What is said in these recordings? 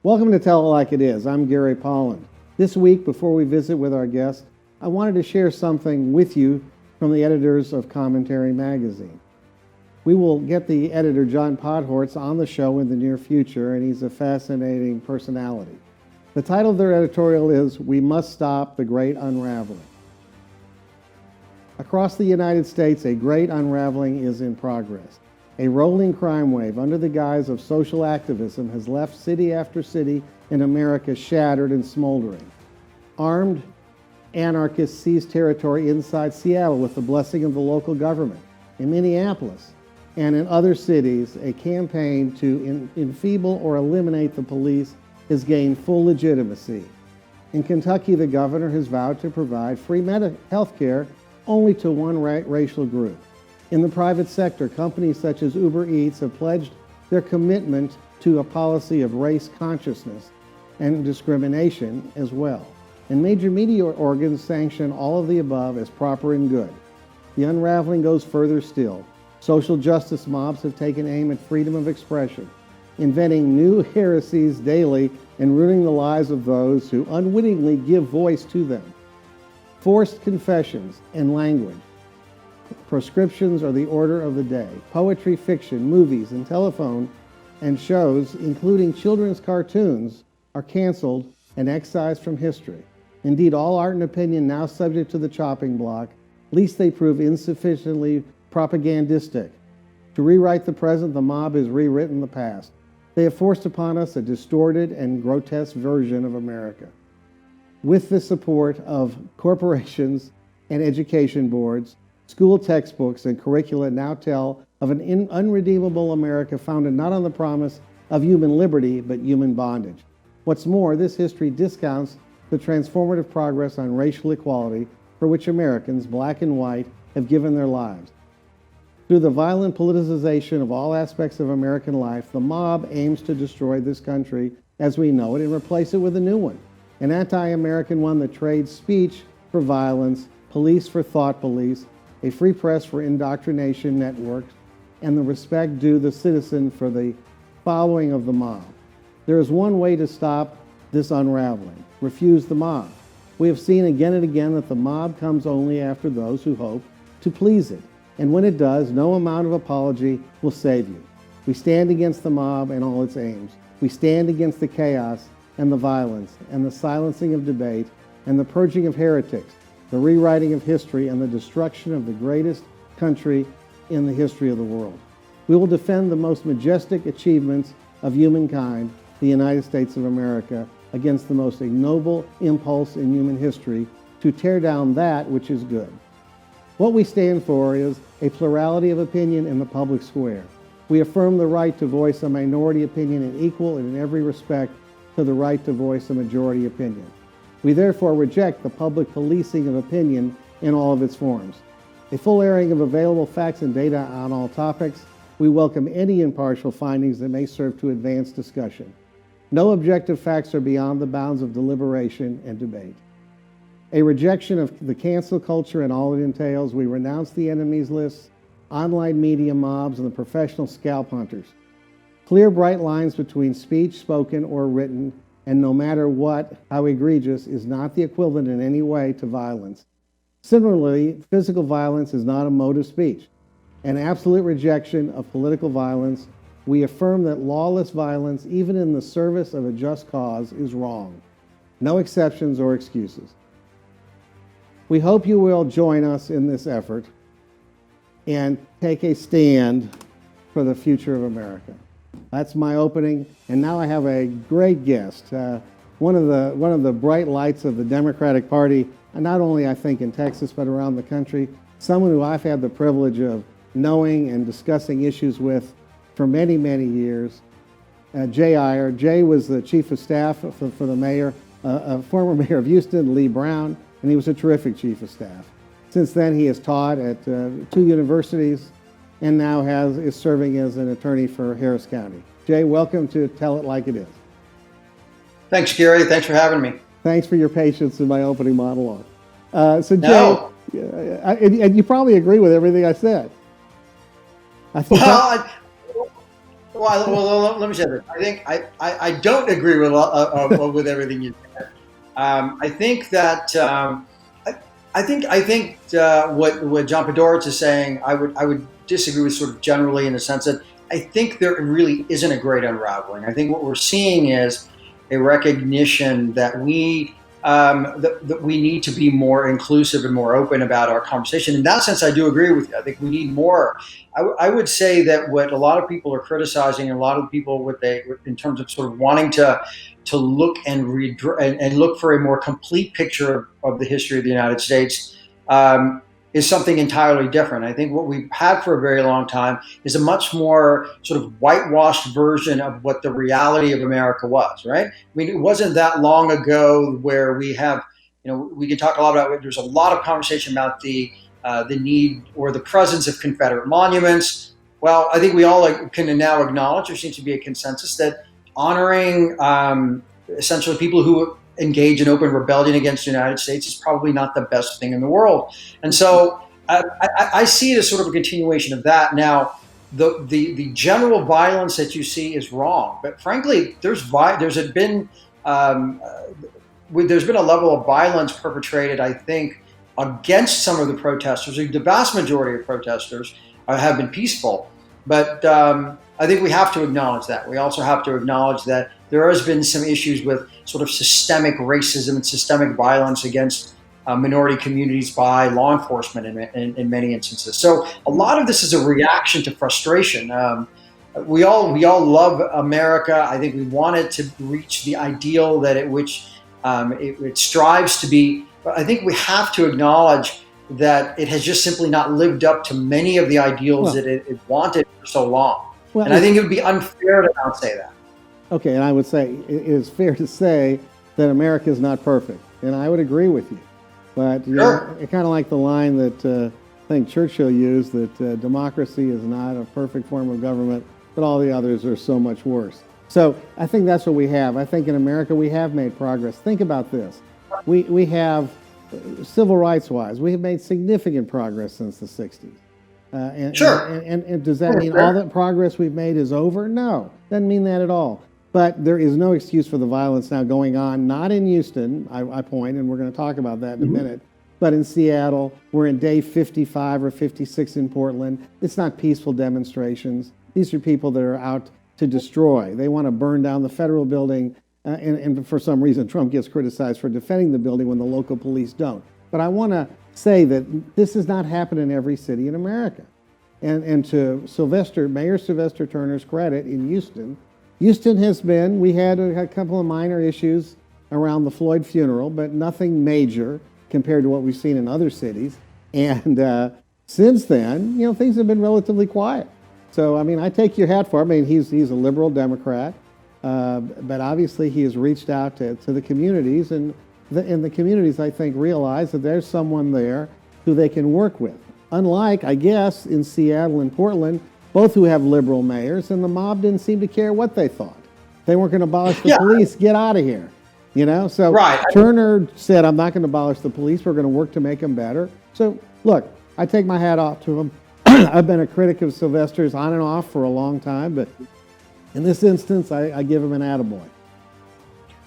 Welcome to Tell It Like It Is. I'm Gary Polland. This week, before we visit with our guest, I wanted to share something with you from the editors of Commentary Magazine. We will get the editor, John Podhortz, on the show in the near future, and he's a fascinating personality. The title of their editorial is, "We Must Stop the Great Unraveling." Across the United States, a great unraveling is in progress. A rolling crime wave under the guise of social activism has left city after city in America shattered and smoldering. Armed anarchists seized territory inside Seattle with the blessing of the local government. In Minneapolis and in other cities, a campaign to enfeeble or eliminate the police has gained full legitimacy. In Kentucky, the governor has vowed to provide free health care only to one racial group. In the private sector, companies such as Uber Eats have pledged their commitment to a policy of race consciousness and discrimination as well. And major media organs sanction all of the above as proper and good. The unraveling goes further still. Social justice mobs have taken aim at freedom of expression, inventing new heresies daily and ruining the lives of those who unwittingly give voice to them. Forced confessions and language. Proscriptions are the order of the day. Poetry, fiction, movies, and telephone and shows, including children's cartoons, are canceled and excised from history. Indeed, all art and opinion now subject to the chopping block, lest they prove insufficiently propagandistic. To rewrite the present, the mob has rewritten the past. They have forced upon us a distorted and grotesque version of America. With the support of corporations and education boards, school textbooks and curricula now tell of an unredeemable America founded not on the promise of human liberty, but human bondage. What's more, this history discounts the transformative progress on racial equality for which Americans, black and white, have given their lives. Through the violent politicization of all aspects of American life, the mob aims to destroy this country as we know it and replace it with a new one, an anti-American one that trades speech for violence, police for thought police, a free press for indoctrination networks, and the respect due the citizen for the following of the mob. There is one way to stop this unraveling: refuse the mob. We have seen again and again that the mob comes only after those who hope to please it, and when it does, no amount of apology will save you. We stand against the mob and all its aims. We stand against the chaos and the violence and the silencing of debate and the purging of heretics, the rewriting of history, and the destruction of the greatest country in the history of the world. We will defend the most majestic achievements of humankind, the United States of America, against the most ignoble impulse in human history to tear down that which is good. What we stand for is a plurality of opinion in the public square. We affirm the right to voice a minority opinion in equal and in every respect to the right to voice a majority opinion. We therefore reject the public policing of opinion in all of its forms. A full airing of available facts and data on all topics. We welcome any impartial findings that may serve to advance discussion. No objective facts are beyond the bounds of deliberation and debate. A rejection of the cancel culture and all it entails. We renounce the enemies lists, online media mobs, and the professional scalp hunters. Clear, bright lines between speech, spoken or written, and no matter what, how egregious, is not the equivalent in any way to violence. Similarly, physical violence is not a mode of speech. An absolute rejection of political violence. We affirm that lawless violence, even in the service of a just cause, is wrong. No exceptions or excuses. We hope you will join us in this effort and take a stand for the future of America. That's my opening, and now I have a great guest, one of the bright lights of the Democratic Party, and not only I think in Texas but around the country. Someone who I've had the privilege of knowing and discussing issues with for many, many years. Jay Aiyer. Jay was the chief of staff for the mayor, former mayor of Houston, Lee Brown, and he was a terrific chief of staff. Since then, he has taught at 2 universities and now is serving as an attorney for Harris County. Jay, welcome to Tell It Like It Is. Thanks, Gary. Thanks for having me. Thanks for your patience in my opening monologue. Jay, and you probably agree with everything I said. Let me say this. I think I don't agree with everything you said. I think that what John Podhoretz is saying, I would disagree with sort of generally in the sense that I think there really isn't a great unraveling. I think what we're seeing is a recognition that that we need to be more inclusive and more open about our conversation. In that sense, I do agree with you. I think we need more. I would say that what a lot of people are criticizing, and a lot of people in terms of sort of wanting to look and read and look for a more complete picture of the history of the United States, is something entirely different. I think what we've had for a very long time is a much more sort of whitewashed version of what the reality of America was, right? I mean, it wasn't that long ago where we can talk a lot about it. There's a lot of conversation about the need or the presence of Confederate monuments. Well, I think we all can now acknowledge there seems to be a consensus that honoring essentially people who engage in open rebellion against the United States is probably not the best thing in the world. And so I see it as sort of a continuation of that. Now, the general violence that you see is wrong, but frankly, there's been a level of violence perpetrated, I think, against some of the protesters. The vast majority of protesters have been peaceful, but I think we have to acknowledge that. We also have to acknowledge that there has been some issues with sort of systemic racism and systemic violence against minority communities by law enforcement in many instances. So a lot of this is a reaction to frustration. We all love America. I think we want it to reach the ideal that it strives to be. But I think we have to acknowledge that it has just simply not lived up to many of the ideals that it wanted for so long. And I think it would be unfair to not say that. Okay, and I would say it is fair to say that America is not perfect, and I would agree with you. But it's kind of like the line that I think Churchill used, that democracy is not a perfect form of government, but all the others are so much worse. So I think that's what we have. I think in America we have made progress. Think about this. We have, civil rights-wise, we have made significant progress since the 60s. And does that mean all that progress we've made is over? No, doesn't mean that at all. But there is no excuse for the violence now going on, not in Houston, I point, and we're going to talk about that in a minute, but in Seattle. We're in day 55 or 56 in Portland. It's not peaceful demonstrations. These are people that are out to destroy. They want to burn down the federal building, and for some reason Trump gets criticized for defending the building when the local police don't. But I want to say that this does not happen in every city in America. And to Mayor Sylvester Turner's credit, in Houston has been, we had a couple of minor issues around the Floyd funeral, but nothing major compared to what we've seen in other cities. And since then, things have been relatively quiet. So, I mean, I take your hat for it. I mean, he's a liberal Democrat, but obviously he has reached out to the communities, and the communities, I think, realize that there's someone there who they can work with. Unlike, I guess, in Seattle and Portland, both who have liberal mayors, and the mob didn't seem to care what they thought. They weren't going to abolish the police. Get out of here. So right. Turner said, I'm not going to abolish the police. We're going to work to make them better. So, look, I take my hat off to him. I've been a critic of Sylvester's on and off for a long time, but in this instance, I give him an attaboy.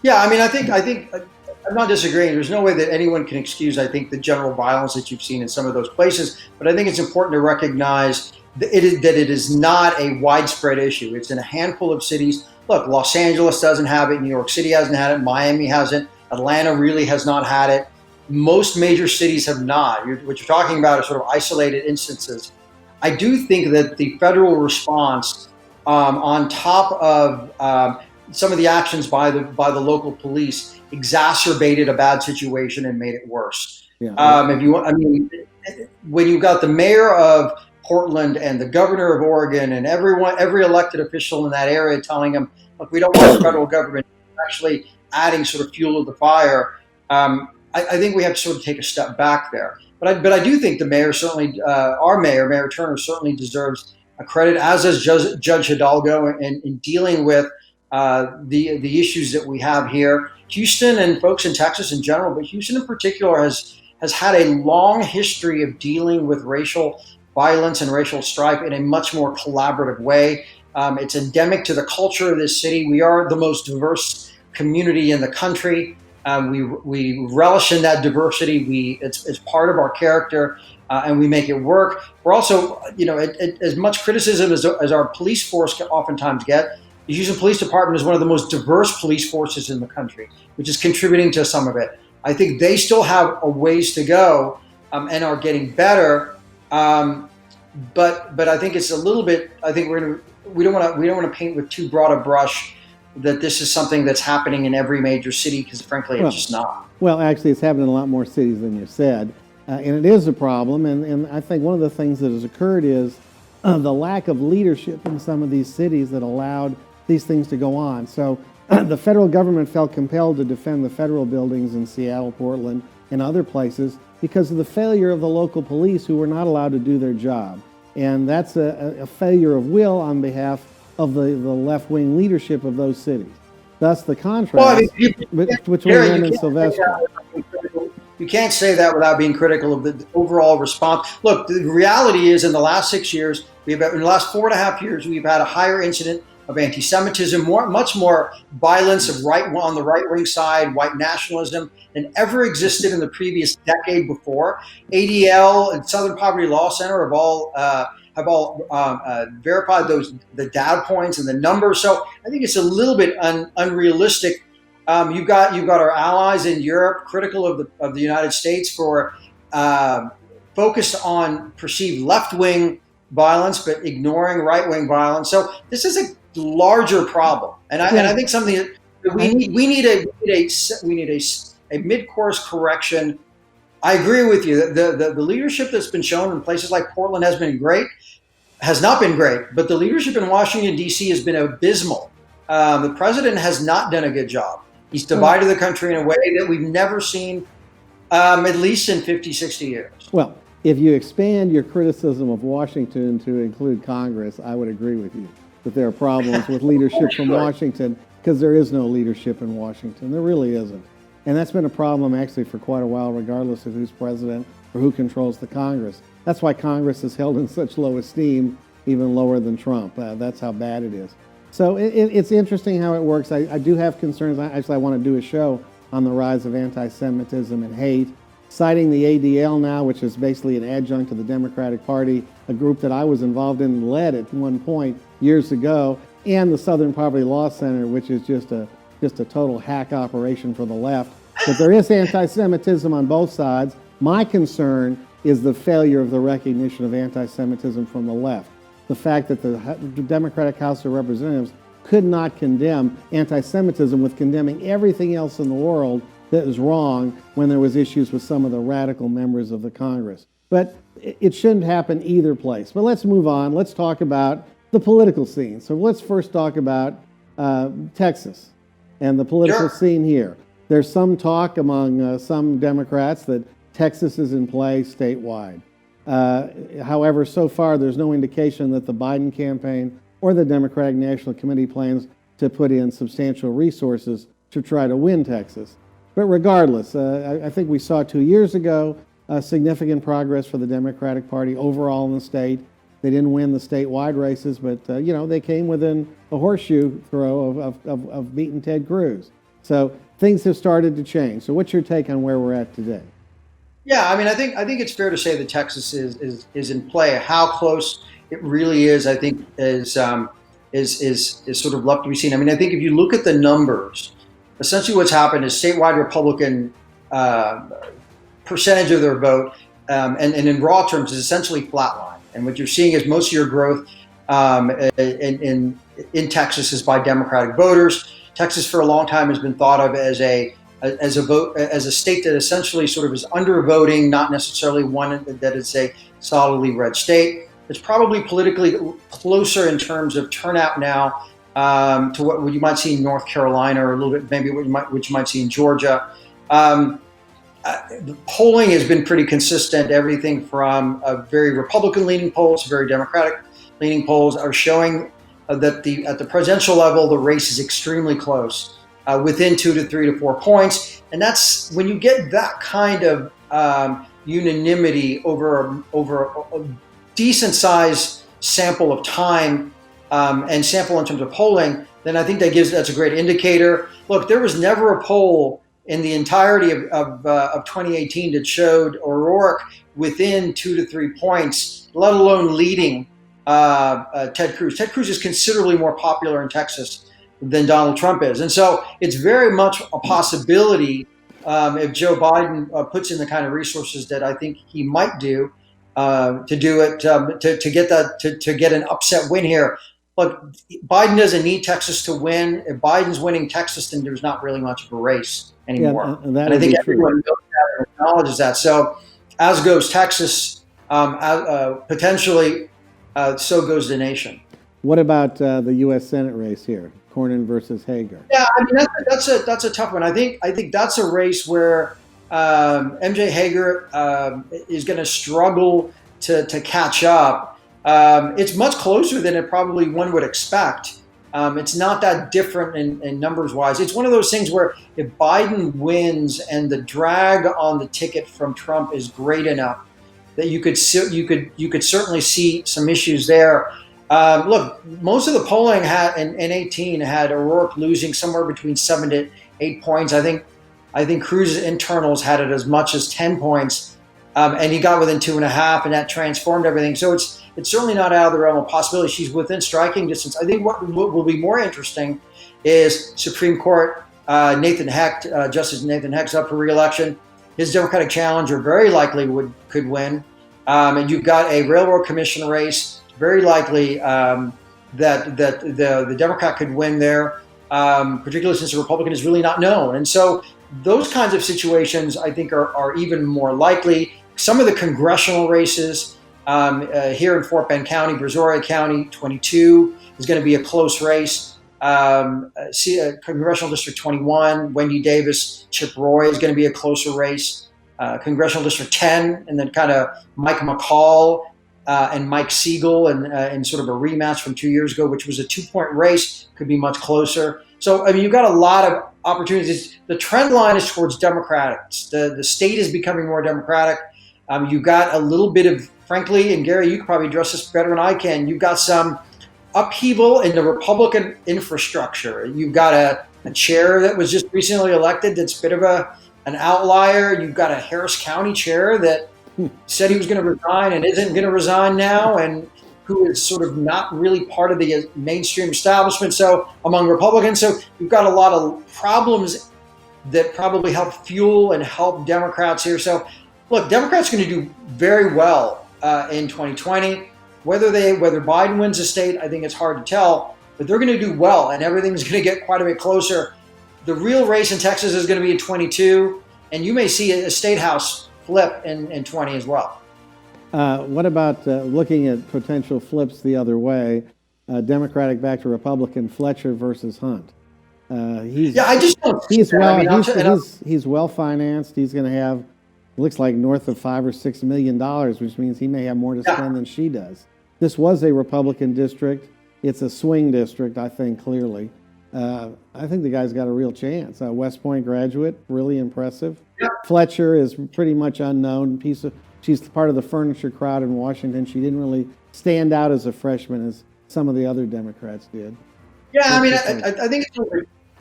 Yeah, I mean, I think I'm not disagreeing. There's no way that anyone can excuse, I think, the general violence that you've seen in some of those places. But I think it's important to recognize that it is not a widespread issue. It's in a handful of cities. Look, Los Angeles doesn't have it. New York City hasn't had it. Miami hasn't. Atlanta really has not had it. Most major cities have not. What you're talking about are sort of isolated instances. I do think that the federal response, on top of some of the actions by the local police, exacerbated a bad situation and made it worse. Yeah. When you've got the mayor of Portland and the governor of Oregon and every elected official in that area telling them, look, we don't want the federal government actually adding sort of fuel to the fire, I think we have to sort of take a step back there. But I do think the mayor certainly, our Mayor Turner, certainly deserves a credit, as does Judge Hidalgo, in dealing with the issues that we have here. Houston and folks in Texas in general, but Houston in particular has had a long history of dealing with racial violence and racial strife in a much more collaborative way. It's endemic to the culture of this city. We are the most diverse community in the country. We relish in that diversity. It's part of our character, and we make it work. We're also, as much criticism as our police force can oftentimes get, the Houston Police Department is one of the most diverse police forces in the country, which is contributing to some of it. I think they still have a ways to go, and are getting better. But I think it's a little bit. I think we don't want to paint with too broad a brush that this is something that's happening in every major city, because frankly, it's just not. Well, actually, it's happening in a lot more cities than you said, and it is a problem. And I think one of the things that has occurred is the lack of leadership in some of these cities that allowed these things to go on. So the federal government felt compelled to defend the federal buildings in Seattle, Portland, and other places because of the failure of the local police, who were not allowed to do their job. And that's a failure of will on behalf of the left-wing leadership of those cities. Thus the contrast between them and Sylvester. You can't say that without being critical of the overall response. Look, the reality is, in the last 6 years, in the last 4.5 years, we've had a higher incident of anti-Semitism, much more violence on the right-wing side, white nationalism, than ever existed in the previous decade before. ADL and Southern Poverty Law Center have all verified the data points and the numbers. So I think it's a little bit unrealistic. You've got our allies in Europe critical of the United States for focused on perceived left-wing violence, but ignoring right-wing violence. So this is a larger problem, and I think something that we need a mid-course correction. I agree with you. The leadership that's been shown in places like Portland has not been great, but the leadership in Washington, D.C. has been abysmal. The president has not done a good job. He's divided the country in a way that we've never seen, at least in 50, 60 years. Well, if you expand your criticism of Washington to include Congress, I would agree with you that there are problems with leadership from Washington, because there is no leadership in Washington. There really isn't. And that's been a problem actually for quite a while, regardless of who's president or who controls the Congress. That's why Congress is held in such low esteem, even lower than Trump. That's how bad it is. So it's interesting how it works. I do have concerns. I want to do a show on the rise of anti-Semitism and hate, citing the ADL now, which is basically an adjunct to the Democratic Party, a group that I was involved in and led at one point years ago, and the Southern Poverty Law Center, which is just a total hack operation for the left. But there is anti-Semitism on both sides. My concern is the failure of the recognition of anti-Semitism from the left. The fact that the Democratic House of Representatives could not condemn anti-Semitism with condemning everything else in the world that is wrong when there was issues with some of the radical members of the Congress. But it shouldn't happen either place. But let's move on. Let's talk about the political scene. So let's first talk about Texas and the political scene here. There's some talk among some Democrats that Texas is in play statewide. However, so far there's no indication that the Biden campaign or the Democratic National Committee plans to put in substantial resources to try to win Texas. But regardless, I think we saw 2 years ago significant progress for the Democratic Party overall in the state. They didn't win the statewide races, but they came within a horseshoe throw of beating Ted Cruz. So things have started to change. So what's your take on where we're at today? Yeah, I mean, I think it's fair to say that Texas is in play. How close it really is, I think, is sort of left to be seen. I mean, I think if you look at the numbers, essentially what's happened is statewide Republican percentage of their vote, and in raw terms, is essentially flatline. And what you're seeing is most of your growth in Texas is by Democratic voters. Texas, for a long time, has been thought of as a state that essentially sort of is undervoting, not necessarily one that is a solidly red state. It's probably politically closer in terms of turnout now to what you might see in North Carolina, or a little bit maybe what you might see in Georgia. The polling has been pretty consistent. Everything from very Republican-leaning polls to very Democratic-leaning polls are showing that at the presidential level, the race is extremely close, within 2 to 3 to 4 points. And that's when you get that kind of unanimity over a decent-sized sample of time. and sample in terms of polling, then I think that's a great indicator. Look, there was never a poll in the entirety of 2018 that showed O'Rourke within 2 to 3 points, let alone leading Ted Cruz. Ted Cruz is considerably more popular in Texas than Donald Trump is. And so it's very much a possibility if Joe Biden puts in the kind of resources that I think he might do to get an upset win here. Look, Biden doesn't need Texas to win. If Biden's winning Texas, then there's not really much of a race anymore. Yeah, and I think everyone knows that and acknowledges that. So as goes Texas, potentially, so goes the nation. What about the U.S. Senate race here, Cornyn versus Hagar? Yeah, I mean that's a tough one. I think that's a race where MJ Hagar is going to struggle to catch up. It's much closer than it probably one would expect. It's not that different in numbers wise. It's one of those things where if Biden wins and the drag on the ticket from Trump is great enough that you could certainly see some issues there. Look, most of the polling in 18 had O'Rourke losing somewhere between 7 to 8 points. I think Cruz's internals had it as much as 10 points, and he got within 2.5, and that transformed everything. So it's certainly not out of the realm of possibility. She's within striking distance. I think what will be more interesting is Supreme Court Nathan Hecht, Justice Nathan Hecht's up for re-election. His Democratic challenger very likely could win, and you've got a Railroad Commission race. Very likely that the Democrat could win there, particularly since the Republican is really not known. And so those kinds of situations, I think, are even more likely. Some of the congressional races here in Fort Bend County, Brazoria County, 22 is going to be a close race. Congressional District 21, Wendy Davis, Chip Roy is going to be a closer race. Congressional District 10, and then kind of Mike McCall and Mike Siegel, and sort of a rematch from 2 years ago, which was a 2-point race, could be much closer. So, I mean, you've got a lot of opportunities. The trend line is towards Democrats. The state is becoming more Democratic. You've got a little bit of, frankly, and Gary, you could probably address this better than I can, you've got some upheaval in the Republican infrastructure. You've got a chair that was just recently elected that's a bit of an outlier. You've got a Harris County chair that said he was going to resign and isn't going to resign now, and who is sort of not really part of the mainstream establishment. So among Republicans, so you've got a lot of problems that probably help fuel and help Democrats here. So look, Democrats are going to do very well in 2020. Whether Biden wins the state, I think it's hard to tell, but they're going to do well, and everything's going to get quite a bit closer. The real race in Texas is going to be in 22, and you may see a state house flip in 20 as well. What about looking at potential flips the other way? Democratic back to Republican, Fletcher versus Hunt. He's well financed. He's going to have, looks like, north of $5 or $6 million, which means he may have more to spend than she does. This was a Republican district. It's a swing district, I think, clearly. I think the guy's got a real chance. West Point graduate, really impressive. Yep. Fletcher is pretty much unknown. She's part of the furniture crowd in Washington. She didn't really stand out as a freshman as some of the other Democrats did. Yeah, I mean, I think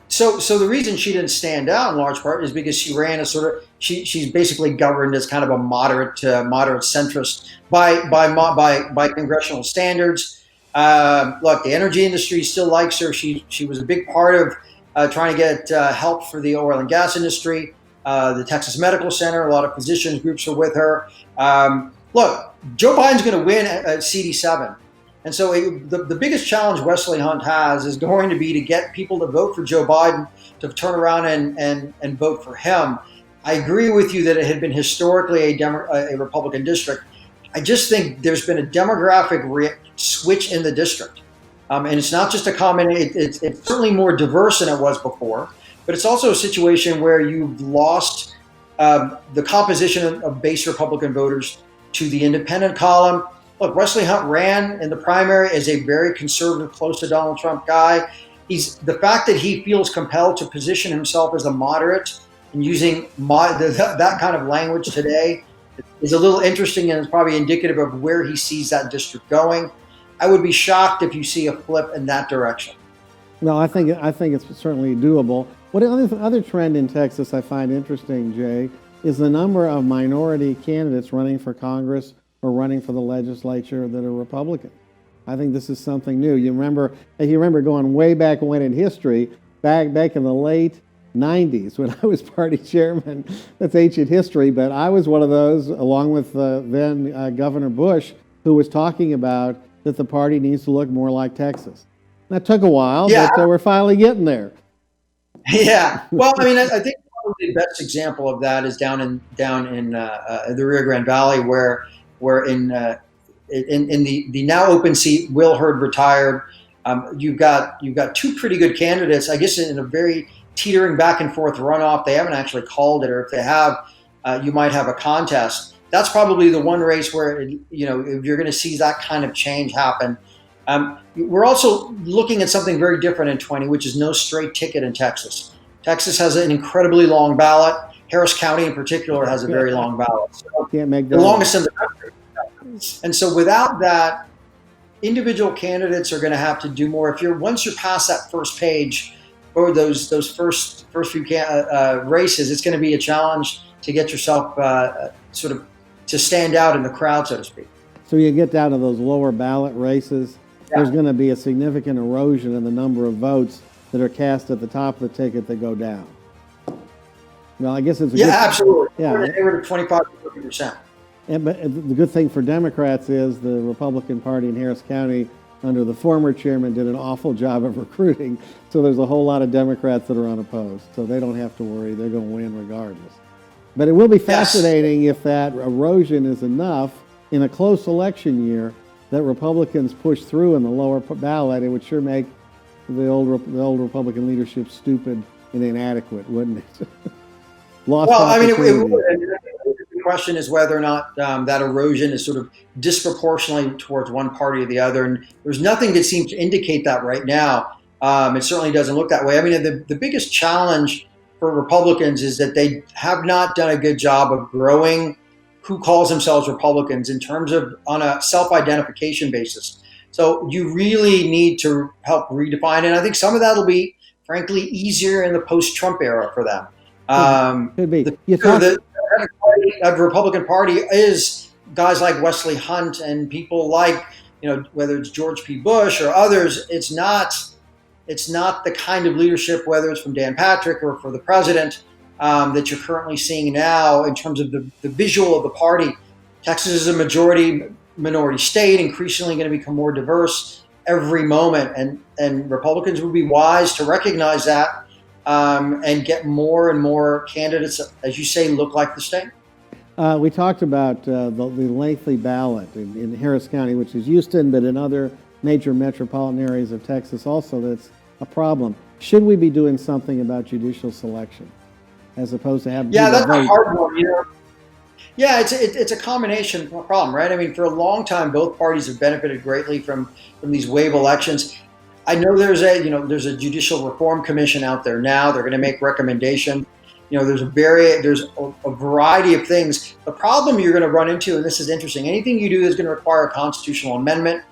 so. The reason she didn't stand out in large part is because she ran a sort of she's basically governed as kind of a moderate centrist by congressional standards. Look, the energy industry still likes her. She was a big part of trying to get help for the oil and gas industry. The Texas Medical Center, a lot of physicians groups are with her. Look, Joe Biden's going to win at CD7. And so the biggest challenge Wesley Hunt has is going to be to get people to vote for Joe Biden, to turn around and vote for him. I agree with you that it had been historically a Republican district. I just think there's been a demographic switch in the district. And it's not just a common, it's certainly more diverse than it was before, but it's also a situation where you've lost the composition of base Republican voters to the independent column. Look, Wesley Hunt ran in the primary as a very conservative, close to Donald Trump guy. The fact that he feels compelled to position himself as a moderate and using that kind of language today is a little interesting, and it's probably indicative of where he sees that district going. I would be shocked if you see a flip in that direction. No, I think it's certainly doable. What other trend in Texas I find interesting, Jay, is the number of minority candidates running for Congress or running for the legislature that are Republican. I think this is something new. If you remember going way back when in history, back in the late 90s when I was party chairman. That's ancient history, but I was one of those, along with then Governor Bush, who was talking about that the party needs to look more like Texas. That took a while, but we're finally getting there. Yeah. Well, I mean, I think probably the best example of that is down in the Rio Grande Valley, where in the now open seat, Will Hurd retired. You've got two pretty good candidates, I guess, in a very teetering back and forth runoff. They haven't actually called it, or if they have, you might have a contest. That's probably the one race where, if you're going to see that kind of change happen. We're also looking at something very different in 20, which is no straight ticket in Texas. Texas has an incredibly long ballot. Harris County in particular has a very long ballot. So Can't make that the longest in the country. And so without that, individual candidates are going to have to do more. Once you're past that first page or those first few races, it's going to be a challenge to get yourself sort of to stand out in the crowd, so to speak. So you get down to those lower ballot races, there's going to be a significant erosion in the number of votes that are cast at the top of the ticket that go down. Well, I guess it's absolutely. Yeah, they were 25 to 30%. But the good thing for Democrats is the Republican Party in Harris County under the former chairman did an awful job of recruiting. So there's a whole lot of Democrats that are unopposed. So they don't have to worry. They're going to win regardless. But it will be fascinating if that erosion is enough in a close election year that Republicans push through in the lower ballot. It would sure make the old Republican leadership stupid and inadequate, wouldn't it? Well, I mean, the question is whether or not that erosion is sort of disproportionately towards one party or the other. And there's nothing that seems to indicate that right now. It certainly doesn't look that way. I mean, the biggest challenge for Republicans is that they have not done a good job of growing who calls themselves Republicans in terms of on a self-identification basis. So you really need to help redefine. And I think some of that will be, frankly, easier in the post-Trump era for them. Could be. The Republican Party is guys like Wesley Hunt and people like, whether it's George P. Bush or others. It's not the kind of leadership, whether it's from Dan Patrick or for the president, that you're currently seeing now in terms of the visual of the party. Texas is a minority state, increasingly going to become more diverse every moment. And Republicans would be wise to recognize that and get more and more candidates, as you say, look like the state. We talked about the lengthy ballot in Harris County, which is Houston, but in other major metropolitan areas of Texas also, that's a problem. Should we be doing something about judicial selection as opposed to having that's a hard one. Yeah, it's a combination problem, right? I mean, for a long time, both parties have benefited greatly from these wave elections. I know there's a judicial reform commission out there now. They're going to make recommendations. There's a variety of things. The problem you're going to run into, and this is interesting, anything you do is going to require a constitutional amendment.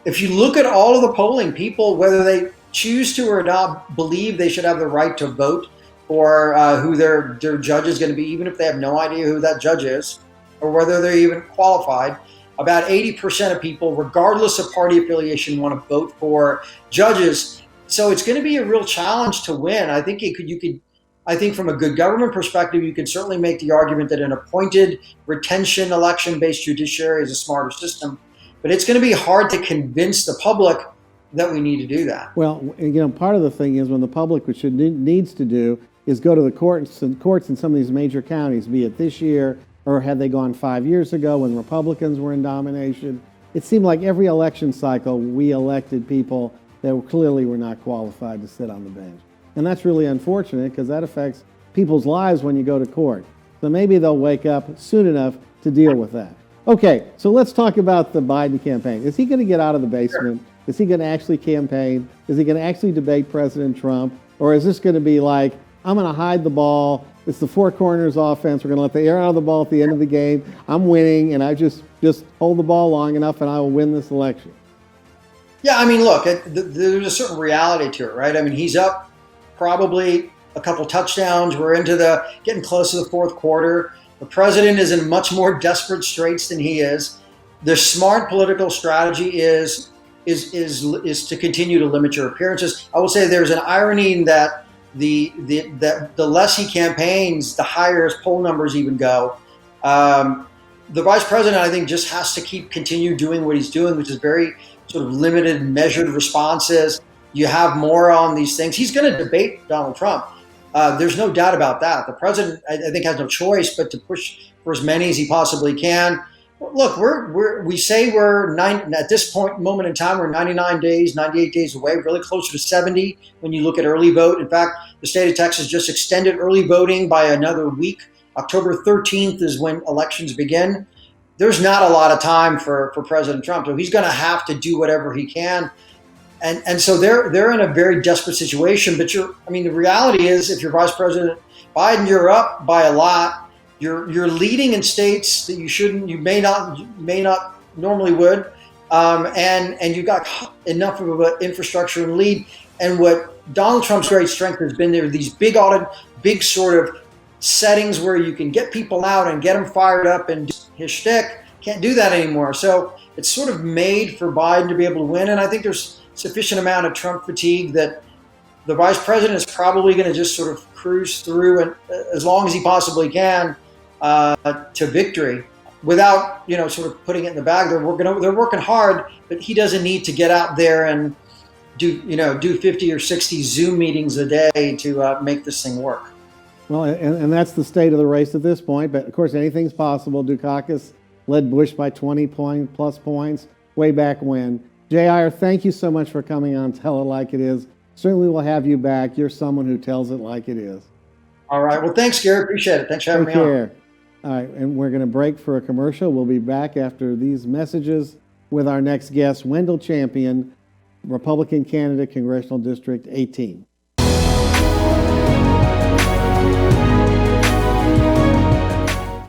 If you look at all of the polling, people, whether they choose to or not, believe they should have the right to vote for who their judge is going to be, even if they have no idea who that judge is, or whether they're even qualified. About 80% of people, regardless of party affiliation, want to vote for judges. So it's going to be a real challenge to win. I think I think from a good government perspective, you can certainly make the argument that an appointed retention election-based judiciary is a smarter system. But it's going to be hard to convince the public that we need to do that. Well, part of the thing is when the public, which it needs to do, is go to the courts in some of these major counties, be it this year or had they gone 5 years ago when Republicans were in domination. It seemed like every election cycle we elected people that clearly were not qualified to sit on the bench. And that's really unfortunate because that affects people's lives when you go to court. So maybe they'll wake up soon enough to deal with that. Okay, so let's talk about the Biden campaign. Is he going to get out of the basement? Is he going to actually campaign? Is he going to actually debate President Trump? Or is this going to be like, I'm going to hide the ball. It's the four corners offense. We're going to let the air out of the ball at the end of the game. I'm winning, and I just hold the ball long enough, and I will win this election. Yeah, I mean, look, there's a certain reality to it, right? I mean, he's up probably a couple touchdowns. We're getting close to the fourth quarter. The president is in much more desperate straits than he is. The smart political strategy is to continue to limit your appearances. I will say there's an irony in that the less he campaigns, the higher his poll numbers even go. The vice president, I think, just has to continue doing what he's doing, which is very sort of limited, measured responses. You have more on these things. He's going to debate Donald Trump. There's no doubt about that. The president, I think, has no choice but to push for as many as he possibly can. Look, we say we're at this moment in time, we're 99 days, 98 days away, really closer to 70 when you look at early vote. In fact, the state of Texas just extended early voting by another week. October 13th is when elections begin. There's not a lot of time for President Trump, so he's going to have to do whatever he can. And so they're in a very desperate situation. But the reality is, if you're Vice President Biden, you're up by a lot. You're leading in states that you may not normally would, and you've got enough of an infrastructure and lead. And what Donald Trump's great strength has been, there these big sort of settings where you can get people out and get them fired up, and his shtick can't do that anymore. So it's sort of made for Biden to be able to win. And I think there's sufficient amount of Trump fatigue that the vice president is probably going to just sort of cruise through, and as long as he possibly can, to victory without sort of putting it in the bag. They're working hard, but he doesn't need to get out there and do 50 or 60 Zoom meetings a day to make this thing work. Well, and that's the state of the race at this point. But of course, anything's possible. Dukakis led Bush by 20 plus points way back when. Jay Aiyer, thank you so much for coming on Tell It Like It Is. Certainly we'll have you back. You're someone who tells it like it is. All right. Well, thanks, Gary. Appreciate it. Thanks for having me on. All right, and we're going to break for a commercial. We'll be back after these messages with our next guest, Wendell Champion, Republican candidate, Congressional District 18.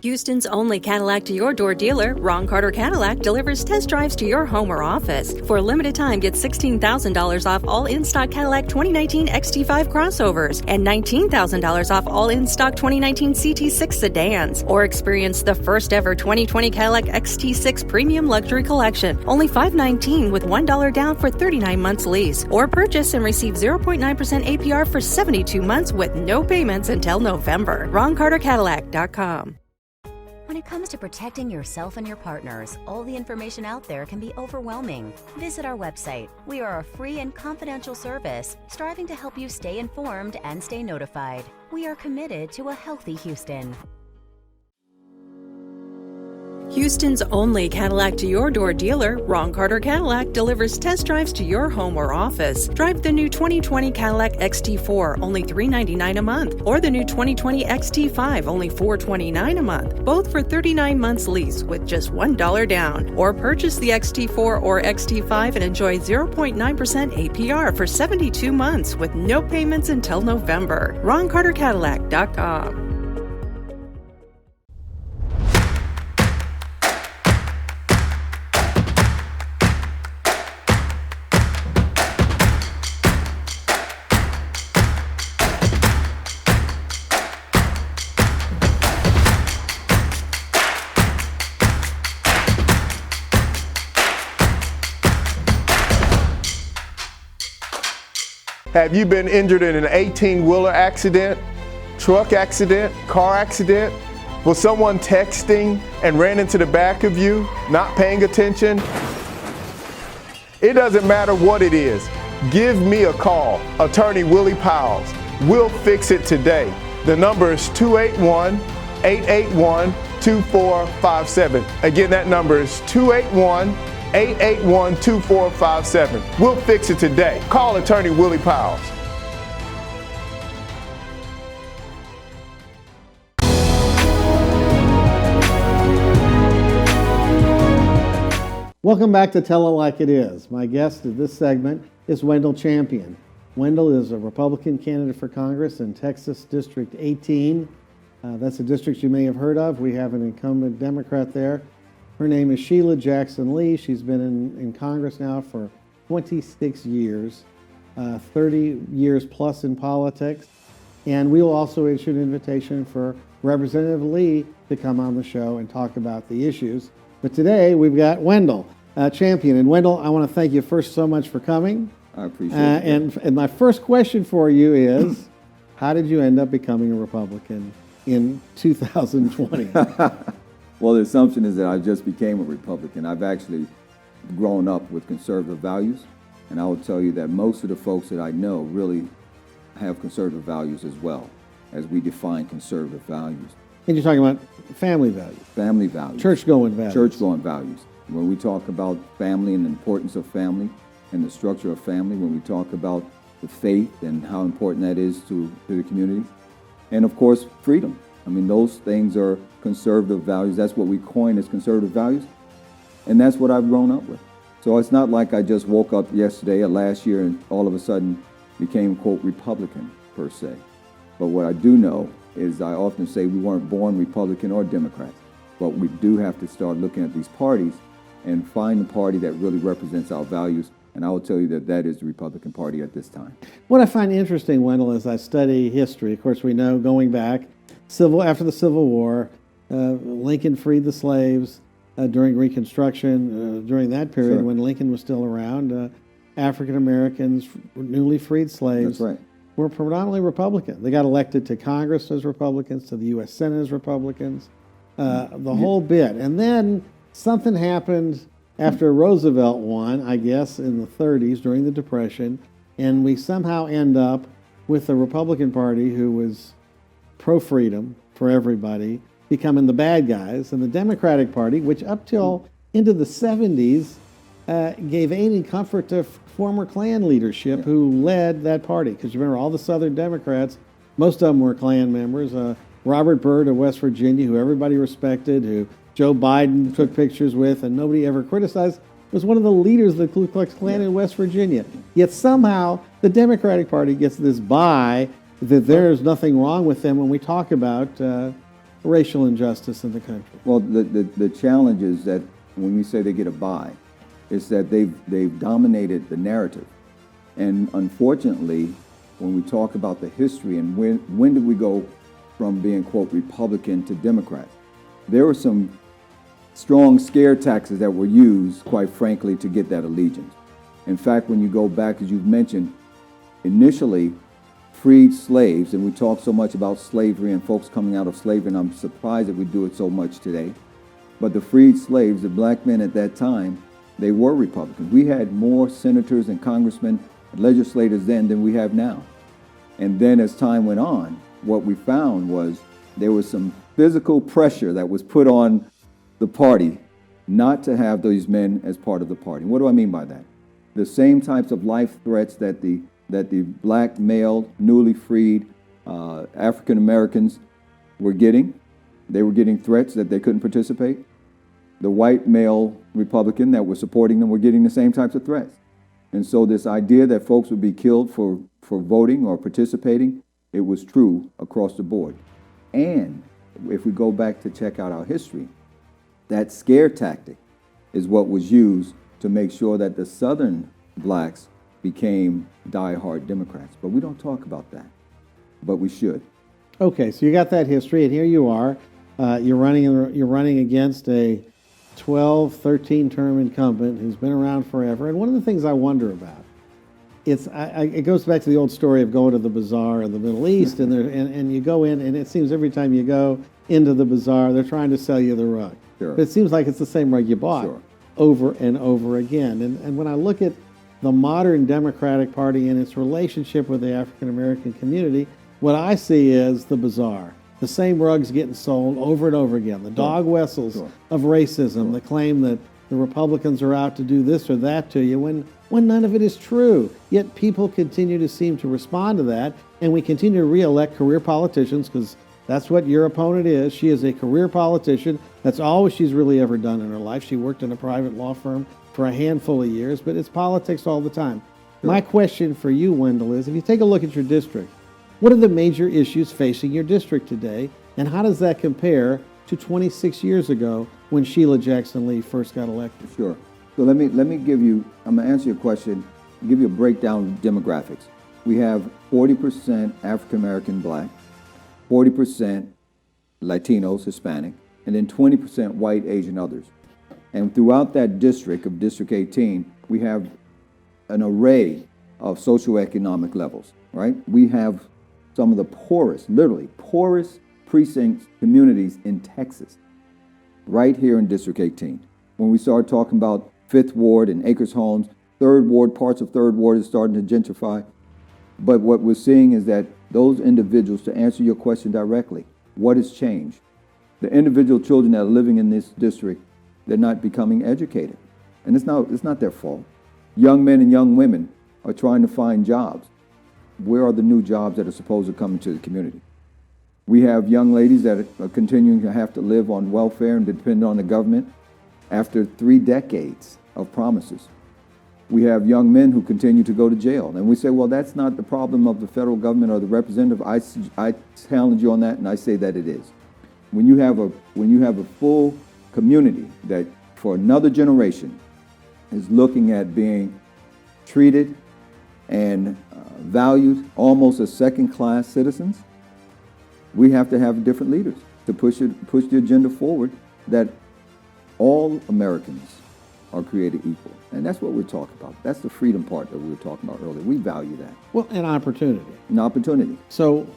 Houston's only Cadillac to your door dealer, Ron Carter Cadillac, delivers test drives to your home or office. For a limited time, get $16,000 off all in-stock Cadillac 2019 XT5 crossovers and $19,000 off all in-stock 2019 CT6 sedans. Or experience the first ever 2020 Cadillac XT6 Premium Luxury Collection, only $519 with $1 down for 39 months lease. Or purchase and receive 0.9% APR for 72 months with no payments until November. RonCarterCadillac.com. When it comes to protecting yourself and your partners, all the information out there can be overwhelming. Visit our website. We are a free and confidential service striving to help you stay informed and stay notified. We are committed to a healthy Houston. Houston's only Cadillac to your door dealer, Ron Carter Cadillac, delivers test drives to your home or office. Drive the new 2020 Cadillac XT4, only $399 a month, or the new 2020 XT5, only $429 a month, both for 39 months lease with just $1 down. Or purchase the XT4 or XT5 and enjoy 0.9% APR for 72 months with no payments until November. RonCarterCadillac.com. Have you been injured in an 18-wheeler accident, truck accident, car accident? Was someone texting and ran into the back of you, not paying attention? It doesn't matter what it is. Give me a call, Attorney Willie Powles. We'll fix it today. The number is 281-881-2457. Again, that number is 281-881-2457. We'll fix it today. Call Attorney Willie Powles. Welcome back to Tell It Like It Is. My guest in this segment is Wendell Champion. Wendell is a Republican candidate for Congress in Texas District 18. That's a district you may have heard of. We have an incumbent Democrat there. Her name is Sheila Jackson Lee. She's been in Congress now for 26 years, 30 years plus in politics. And we will also issue an invitation for Representative Lee to come on the show and talk about the issues. But today we've got Wendell, champion. And Wendell, I want to thank you first so much for coming. I appreciate it. And my first question for you is, how did you end up becoming a Republican in 2020? Well, the assumption is that I just became a Republican. I've actually grown up with conservative values, and I will tell you that most of the folks that I know really have conservative values as well, as we define conservative values. And you're talking about family values. Family values. Church-going values. Church-going values. When we talk about family and the importance of family and the structure of family, when we talk about the faith and how important that is to the community, and of course, freedom. I mean, those things are conservative values. That's what we coin as conservative values, and that's what I've grown up with. So it's not like I just woke up yesterday or last year and all of a sudden became, quote, Republican, per se. But what I do know is I often say we weren't born Republican or Democrats, but we do have to start looking at these parties and find the party that really represents our values. And I will tell you that that is the Republican Party at this time. What I find interesting, Wendell, as I study history, of course, we know going back, after the Civil War, Lincoln freed the slaves during Reconstruction. During that period, Sure. when Lincoln was still around, African Americans, newly freed slaves, That's right. were predominantly Republican. They got elected to Congress as Republicans, to the U.S. Senate as Republicans, the whole bit. And then something happened after Roosevelt won, I guess, in the 30s during the Depression, and we somehow end up with the Republican Party, who was pro-freedom for everybody, becoming the bad guys, and the Democratic Party, which up till into the 70s gave aid and comfort to former Klan leadership who led that party. Because remember, all the Southern Democrats, most of them were Klan members. Robert Byrd of West Virginia, who everybody respected, who Joe Biden took pictures with and nobody ever criticized, was one of the leaders of the Ku Klux Klan in West Virginia. Yet somehow the Democratic Party gets this buy that there's nothing wrong with them when we talk about racial injustice in the country. Well, the challenge is that when we say they get a buy, is that they've dominated the narrative. And unfortunately, when we talk about the history and when did we go from being, quote, Republican to Democrat, there were some strong scare tactics that were used, quite frankly, to get that allegiance. In fact, when you go back, as you've mentioned, initially freed slaves, and we talk so much about slavery and folks coming out of slavery, and I'm surprised that we do it so much today. But the freed slaves, the black men at that time, they were Republicans. We had more senators and congressmen and legislators then than we have now. And then as time went on, what we found was there was some physical pressure that was put on the party not to have these men as part of the party. What do I mean by that? The same types of life threats that the black male, newly freed African Americans were getting. They were getting threats that they couldn't participate. The white male Republican that was supporting them were getting the same types of threats. And so this idea that folks would be killed for voting or participating, it was true across the board. And if we go back to check out our history, that scare tactic is what was used to make sure that the Southern blacks became diehard Democrats. But we don't talk about that, but we should. Okay, so you got that history, and here you are. You're running against a 12, 13-term incumbent who's been around forever. And one of the things I wonder about, it goes back to the old story of going to the bazaar in the Middle East, and you go in, and it seems every time you go into the bazaar, they're trying to sell you the rug. Sure. But it seems like it's the same rug you bought Sure. over and over again. And when I look at the modern Democratic Party and its relationship with the African American community, what I see is the bazaar. The same rugs getting sold over and over again. The dog whistles of racism, the claim that the Republicans are out to do this or that to you, when none of it is true. Yet people continue to seem to respond to that, and we continue to re-elect career politicians, because that's what your opponent is. She is a career politician. That's all she's really ever done in her life. She worked in a private law firm for a handful of years, but it's politics all the time. My question for you, Wendell, is if you take a look at your district, what are the major issues facing your district today, and how does that compare to 26 years ago when Sheila Jackson Lee first got elected? Sure. So let me give you, I'm going to answer your question, give you a breakdown of demographics. We have 40% African American Black, 40% Latinos, Hispanic, and then 20% white, Asian, others. And throughout that district of District 18, we have an array of socioeconomic levels, right? We have some of the poorest, literally poorest precincts, communities in Texas, right here in District 18. When we start talking about 5th Ward and Acres Homes, 3rd Ward, parts of 3rd Ward is starting to gentrify. But what we're seeing is that those individuals, to answer your question directly, what has changed? The individual children that are living in this district, they're not becoming educated. And it's not their fault. Young men and young women are trying to find jobs. Where are the new jobs that are supposed to come into the community? We have young ladies that are continuing to have to live on welfare and depend on the government after 3 decades of promises. We have young men who continue to go to jail. And we say, well, that's not the problem of the federal government or the representative. I challenge you on that, and I say that it is. When you have a full community that for another generation is looking at being treated and valued almost as second-class citizens, we have to have different leaders to push the agenda forward that all Americans are created equal. And that's what we're talking about. That's the freedom part that we were talking about earlier. We value that. Well, an opportunity. An opportunity. So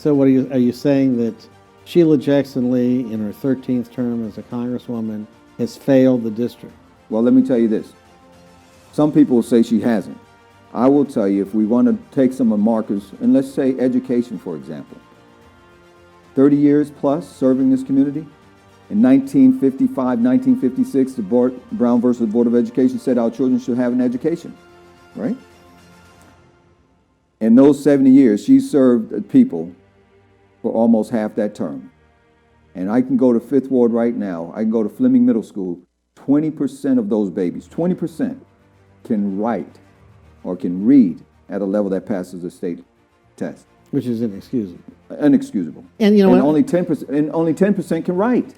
what are you saying that Sheila Jackson Lee, in her 13th term as a congresswoman, has failed the district? Well, let me tell you this. Some people will say she hasn't. I will tell you, if we want to take some of the markers, and let's say education, for example. 30 years plus serving this community. In 1955, 1956, the Brown versus Board of Education said our children should have an education, right? In those 70 years, she served people for almost half that term. And I can go to 5th Ward right now. I can go to Fleming Middle School. 20% of those babies, 20% can write or can read at a level that passes the state test. Which is inexcusable. Inexcusable. And you know, and only 10% can write.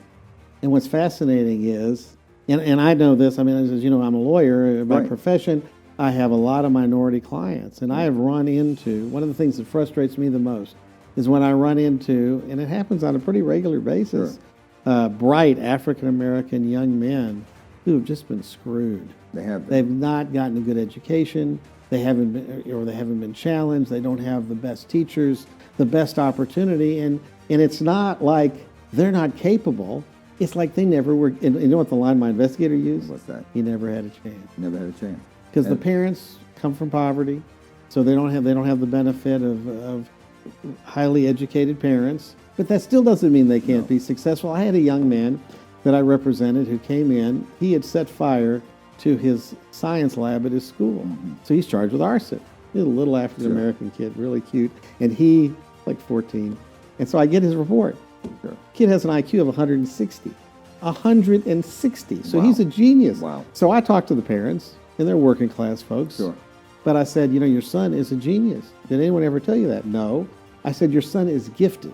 And what's fascinating is, and I know this, I mean, as you know, I'm a lawyer by profession. I have a lot of minority clients, and I have run into, one of the things that frustrates me the most is when I run into, and it happens on a pretty regular basis, bright African-American young men who have just been screwed. They have been. They've not gotten a good education. They haven't been challenged. They don't have the best teachers, the best opportunity, and it's not like they're not capable. It's like they never were. And you know what the line my investigator used? What's that? He never had a chance. Never had a chance. Because the parents come from poverty, so they don't have the benefit of highly educated parents. But that still doesn't mean they can't be successful. I had a young man that I represented who came in. He had set fire to his science lab at his school, so he's charged with arson. He's a little African American kid, really cute, and he like 14. And so I get his report. Kid has an IQ of 160. 160. So he's a genius. Wow. So I talked to the parents, and they're working class folks. Sure. But I said, you know, your son is a genius. Did anyone ever tell you that? No. I said, your son is gifted.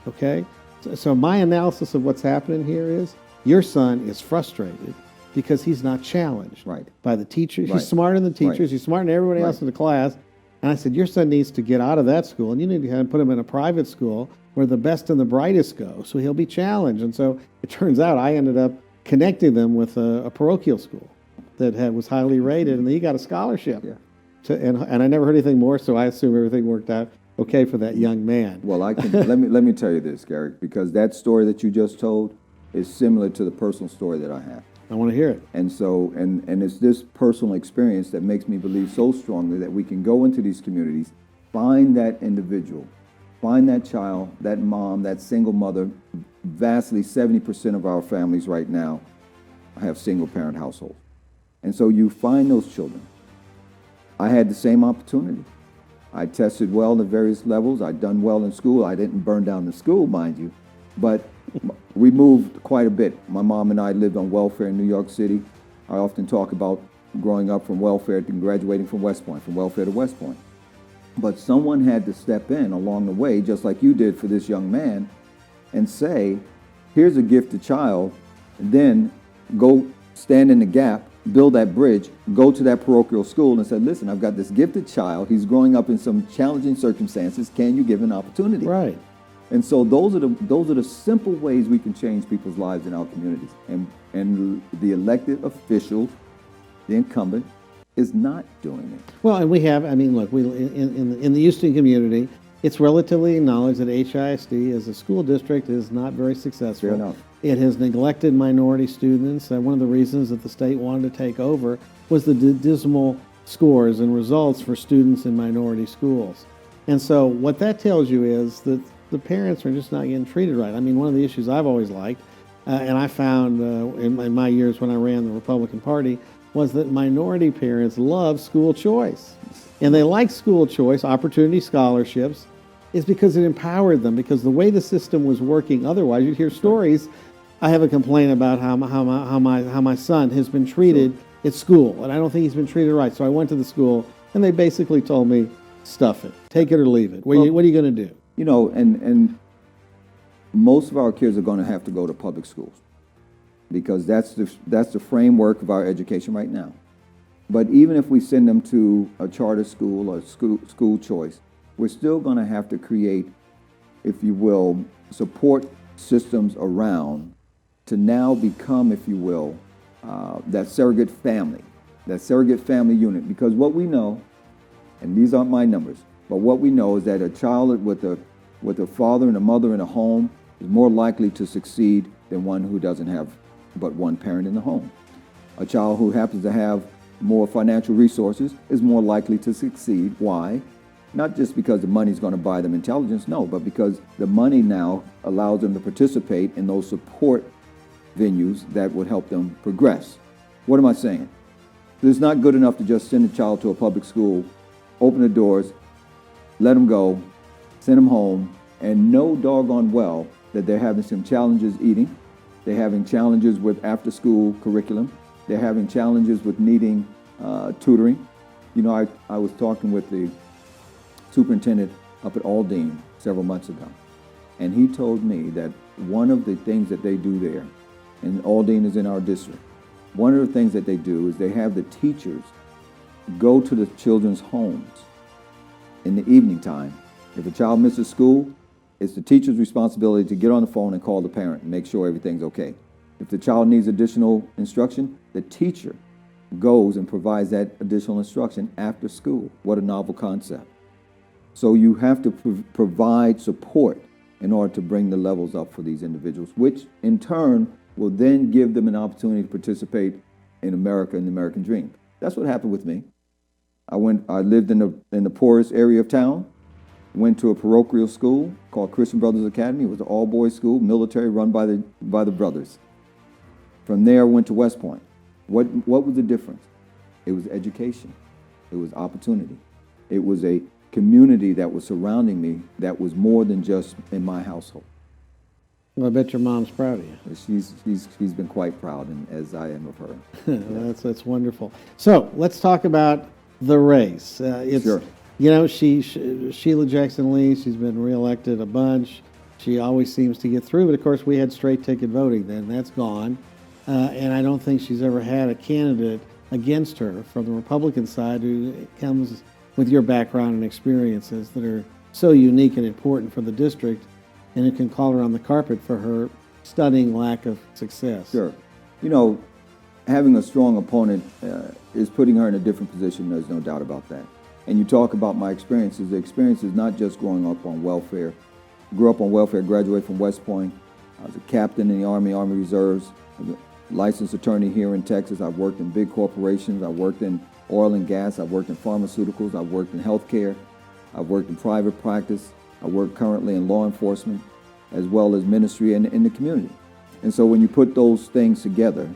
Okay? So my analysis of what's happening here is your son is frustrated because he's not challenged by the teachers. He's smarter than the teachers. He's smarter than everybody else in the class. And I said, your son needs to get out of that school, and you need to put him in a private school where the best and the brightest go, so he'll be challenged. And so it turns out I ended up connecting them with a parochial school that was highly rated, and he got a scholarship. Yeah. And I never heard anything more, so I assume everything worked out okay for that young man. Well, I can let me tell you this, Gary, because that story that you just told is similar to the personal story that I have. I want to hear it. And so, and it's this personal experience that makes me believe so strongly that we can go into these communities, find that individual, find that child, that mom, that single mother. Vastly 70% of our families right now have single parent households. And so you find those children. I had the same opportunity. I tested well at various levels. I'd done well in school. I didn't burn down the school, mind you, but we moved quite a bit. My mom and I lived on welfare in New York City. I often talk about growing up from welfare to graduating from West Point, from welfare to West Point. But someone had to step in along the way, just like you did for this young man, and say, here's a gifted child, and then go stand in the gap build that bridge, go to that parochial school and say, listen, I've got this gifted child. He's growing up in some challenging circumstances. Can you give an opportunity? Right. And so those are the simple ways we can change people's lives in our communities. And the elected official, the incumbent, is not doing it. Well, and we have, I mean, look, in the Houston community, it's relatively acknowledged that HISD as a school district is not very successful. Fair enough. It has neglected minority students. One of the reasons that the state wanted to take over was the dismal scores and results for students in minority schools. And so what that tells you is that the parents are just not getting treated right. I mean, one of the issues I've always liked, and I found in my years when I ran the Republican Party, was that minority parents love school choice. And they like school choice, opportunity scholarships, is because it empowered them, because the way the system was working otherwise, you'd hear stories. I have a complaint about how my son has been treated at school, and I don't think he's been treated right. So I went to the school, and they basically told me, stuff it, take it or leave it. What are you going to do? You know, and most of our kids are going to have to go to public schools because that's the framework of our education right now. But even if we send them to a charter school or school choice, we're still going to have to create, if you will, support systems around to now become, if you will, that surrogate family unit. Because what we know, and these aren't my numbers, but what we know is that a child with a father and a mother in a home is more likely to succeed than one who doesn't have but one parent in the home. A child who happens to have more financial resources is more likely to succeed. Why? Not just because the money's going to buy them intelligence, no, but because the money now allows them to participate in those support venues that would help them progress. What am I saying? It's not good enough to just send a child to a public school, open the doors, let them go, send them home, and know doggone well that they're having some challenges eating, they're having challenges with after-school curriculum, they're having challenges with needing tutoring. You know, I was talking with the superintendent up at Aldine several months ago, and he told me that one of the things that they do there, and Aldine is in our district, one of the things that they do is they have the teachers go to the children's homes in the evening time. If a child misses school, it's the teacher's responsibility to get on the phone and call the parent and make sure everything's okay. If the child needs additional instruction, the teacher goes and provides that additional instruction after school. What a novel concept. So you have to provide support in order to bring the levels up for these individuals, which in turn will then give them an opportunity to participate in America and the American dream. That's what happened with me. I lived in the poorest area of town, went to a parochial school called Christian Brothers Academy. It was an all-boys school, military, run by the brothers. From there, I went to West Point. What was the difference? It was education. It was opportunity. It was a community that was surrounding me that was more than just in my household. Well, I bet your mom's proud of you. She's been quite proud, and as I am of her. That's wonderful. So let's talk about the race. Sure. You know, Sheila Jackson Lee, she's been reelected a bunch. She always seems to get through, but of course we had straight ticket voting then. That's gone. And I don't think she's ever had a candidate against her from the Republican side who comes with your background and experiences that are so unique and important for the district, and it can call her on the carpet for her stunning lack of success. Sure. You know, having a strong opponent is putting her in a different position. There's no doubt about that. And you talk about my experiences. The experience is not just growing up on welfare. Grew up on welfare, graduated from West Point. I was a captain in the Army Reserves. I was a licensed attorney here in Texas. I've worked in big corporations. I've worked in oil and gas. I've worked in pharmaceuticals. I've worked in healthcare. I've worked in private practice. I work currently in law enforcement, as well as ministry and in the community. And so when you put those things together,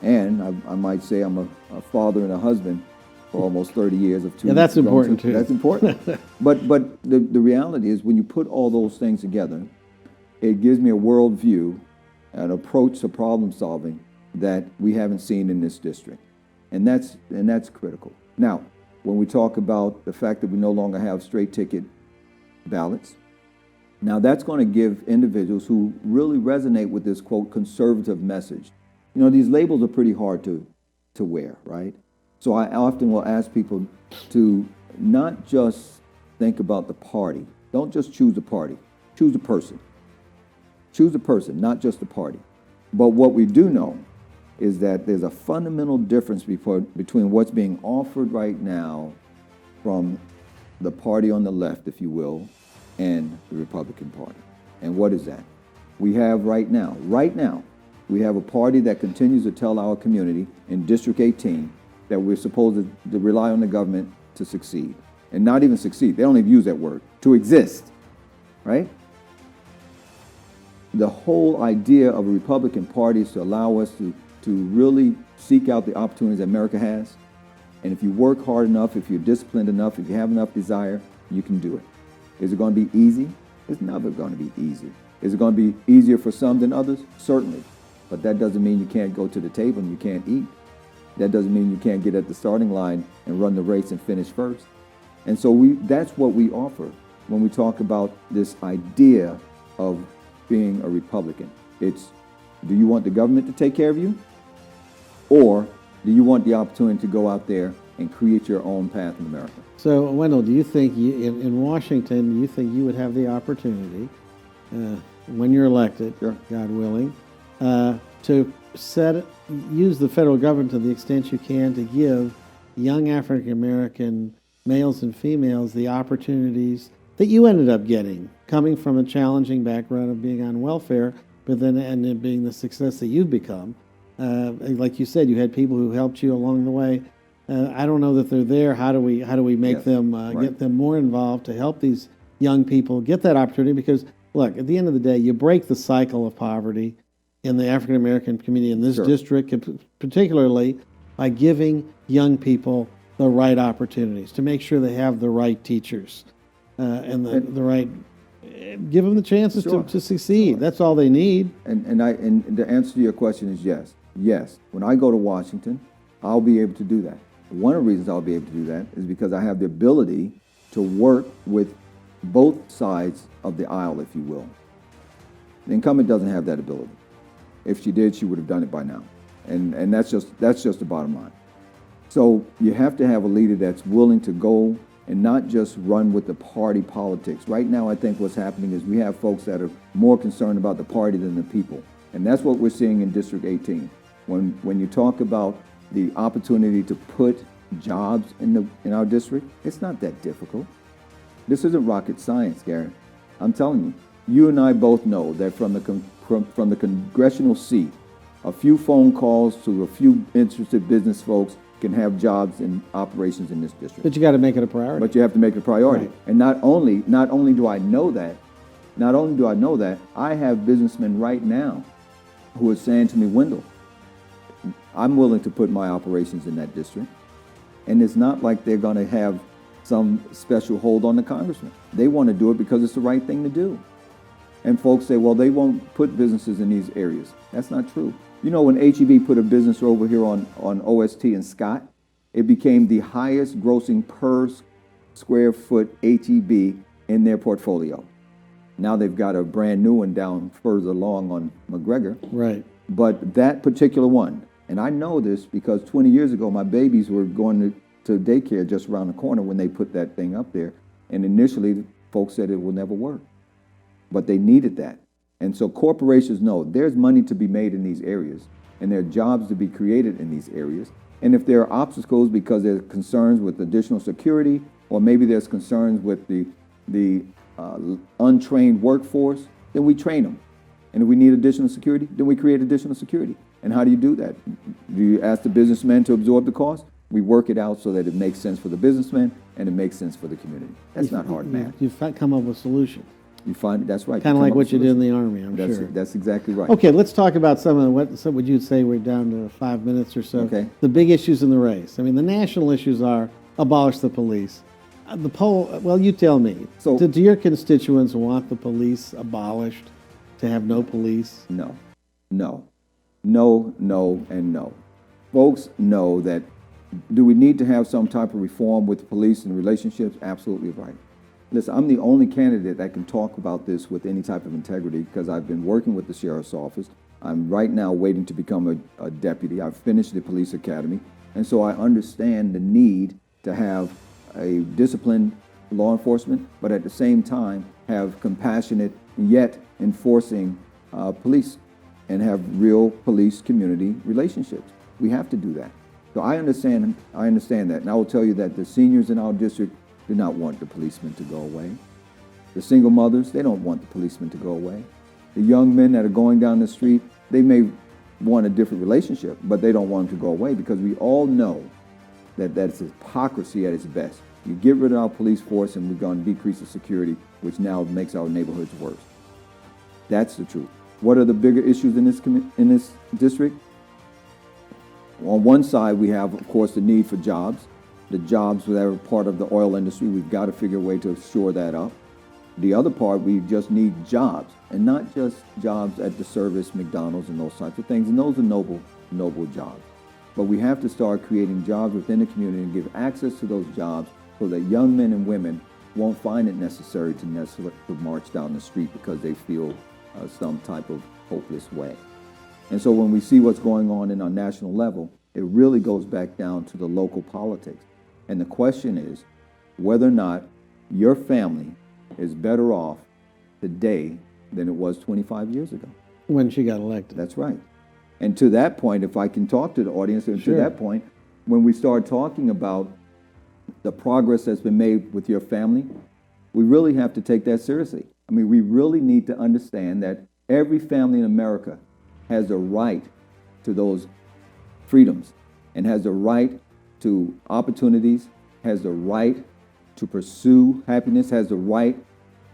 and I might say I'm a father and a husband for almost 30 years of two. Yeah, that's important too. That's important. But the reality is when you put all those things together, it gives me a worldview, an approach to problem solving that we haven't seen in this district. And that's critical. Now, when we talk about the fact that we no longer have straight ticket ballots, now that's going to give individuals who really resonate with this, quote, conservative message. You know, these labels are pretty hard to to wear, right? So I often will ask people to not just think about the party. Don't just choose a party. Choose a person. Choose a person, not just the party. But what we do know is that there's a fundamental difference between what's being offered right now from the party on the left, if you will, and the Republican Party. And what is that? We have right now, we have a party that continues to tell our community in District 18 that we're supposed to rely on the government to succeed. And not even succeed, they don't even use that word, to exist, right? The whole idea of a Republican Party is to allow us to really seek out the opportunities that America has. And if you work hard enough, if you're disciplined enough, if you have enough desire, you can do it. Is it going to be easy? It's never going to be easy. Is it going to be easier for some than others? Certainly. But that doesn't mean you can't go to the table and you can't eat. That doesn't mean you can't get at the starting line and run the race and finish first. And so that's what we offer when we talk about this idea of being a Republican. It's, do you want the government to take care of you? Or do you want the opportunity to go out there and create your own path in America? So, Wendell, do you think in Washington, do you think you would have the opportunity, when you're elected, Sure. God willing, to use the federal government to the extent you can to give young African American males and females the opportunities that you ended up getting, coming from a challenging background of being on welfare, but then and it being the success that you've become? Like you said, you had people who helped you along the way. I don't know that they're there. How do we make them get them more involved to help these young people get that opportunity? Because look, at the end of the day, you break the cycle of poverty in the African American community in this district, particularly by giving young people the right opportunities to make sure they have the right teachers and the right. Give them the chances to succeed. Sure. That's all they need. And the answer to your question is yes. Yes. When I go to Washington, I'll be able to do that. One of the reasons I'll be able to do that is because I have the ability to work with both sides of the aisle, if you will. The incumbent doesn't have that ability. If she did, she would have done it by now. And that's just the bottom line. So you have to have a leader that's willing to go and not just run with the party politics. Right now, I think what's happening is we have folks that are more concerned about the party than the people. And that's what we're seeing in District 18. When you talk about the opportunity to put jobs in our district, it's not that difficult. This isn't rocket science, Gary. I'm telling you, you and I both know that from the congressional seat, a few phone calls to a few interested business folks can have jobs and operations in this district. But you got to make it a priority. But you have to make it a priority. Right. And not only do I know that, I have businessmen right now who are saying to me, Wendell, I'm willing to put my operations in that district. And it's not like they're going to have some special hold on the congressman. They want to do it because it's the right thing to do. And folks say, well, they won't put businesses in these areas. That's not true. You know, when HEB put a business over here on OST in Scott, it became the highest grossing per square foot HEB in their portfolio. Now they've got a brand new one down further along on McGregor. Right. But that particular one, and I know this because 20 years ago, my babies were going to daycare just around the corner when they put that thing up there. And initially, folks said it will never work. But they needed that. And so corporations know there's money to be made in these areas, and there are jobs to be created in these areas. And if there are obstacles because there's concerns with additional security, or maybe there's concerns with the untrained workforce, then we train them. And if we need additional security, then we create additional security. And how do you do that? Do you ask the businessman to absorb the cost? We work it out so that it makes sense for the businessman and it makes sense for the community. That's not hard math. You've come up with solutions. You find that's right. Kind of like what you did in the Army, I'm sure. That's exactly right. Okay, let's talk about some of what would you say we're down to 5 minutes or so. Okay. The big issues in the race. I mean, the national issues are abolish the police. The poll, well, you tell me. So, do your constituents want the police abolished, to have no police? No, and no. Folks know that, do we need to have some type of reform with the police and relationships? Absolutely right. Listen, I'm the only candidate that can talk about this with any type of integrity because I've been working with the sheriff's office I'm right now waiting to become a deputy. I've finished the police academy. And so I understand the need to have a disciplined law enforcement, but at the same time have compassionate yet enforcing police and have real police-community relationships. We have to do that. So I understand that. And I will tell you that the seniors in our district do not want the policemen to go away. The single mothers, they don't want the policemen to go away. The young men that are going down the street, they may want a different relationship, but they don't want them to go away, because we all know that that's hypocrisy at its best. You get rid of our police force and we're going to decrease the security, which now makes our neighborhoods worse. That's the truth. What are the bigger issues in this district? On one side, we have, of course, the need for jobs. The jobs that are part of the oil industry, we've got to figure a way to shore that up. The other part, we just need jobs, and not just jobs at the service, McDonald's, and those types of things. And those are noble jobs. But we have to start creating jobs within the community and give access to those jobs so that young men and women won't find it necessary to march down the street because they feel some type of hopeless way. And so when we see what's going on in our national level, it really goes back down to the local politics. And the question is whether or not your family is better off today than it was 25 years ago. When she got elected. That's right. And to that point, if I can talk to the audience, and Sure. to that point, when we start talking about the progress that's been made with your family, we really have to take that seriously. I mean, we really need to understand that every family in America has a right to those freedoms and has a right to opportunities, has the right to pursue happiness, has the right